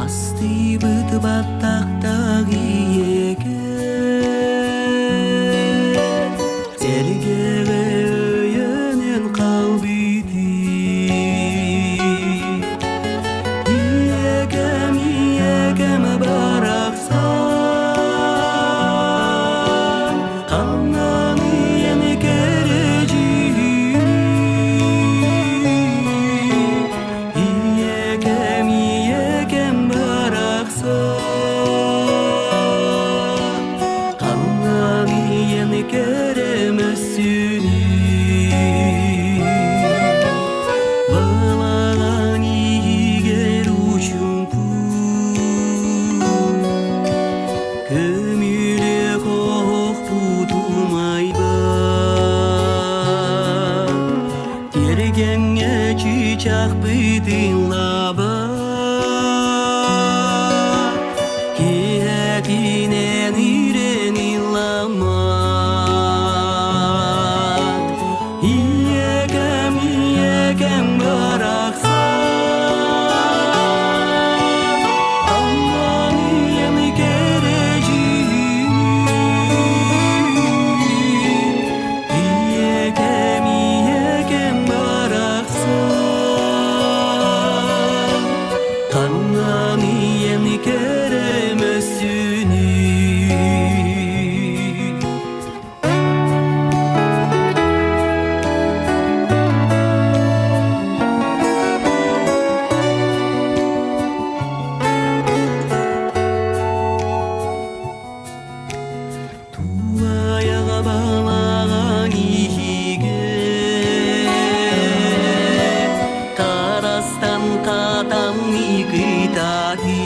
Астыбыт баттактак ийеге сергеге өйөнен калбыйды иегем бараксан кананы эми кережини иегем бараксан кананы эми керемесүни балаган ийгер учумпу көмүлө кокпутумайба тергенге чычак бытынлаба киякинен иренилама иегем бараксан кананы эми кережини иегем бараксан кананы эми керемесүни туаяга балаган ийге карастан татам икытады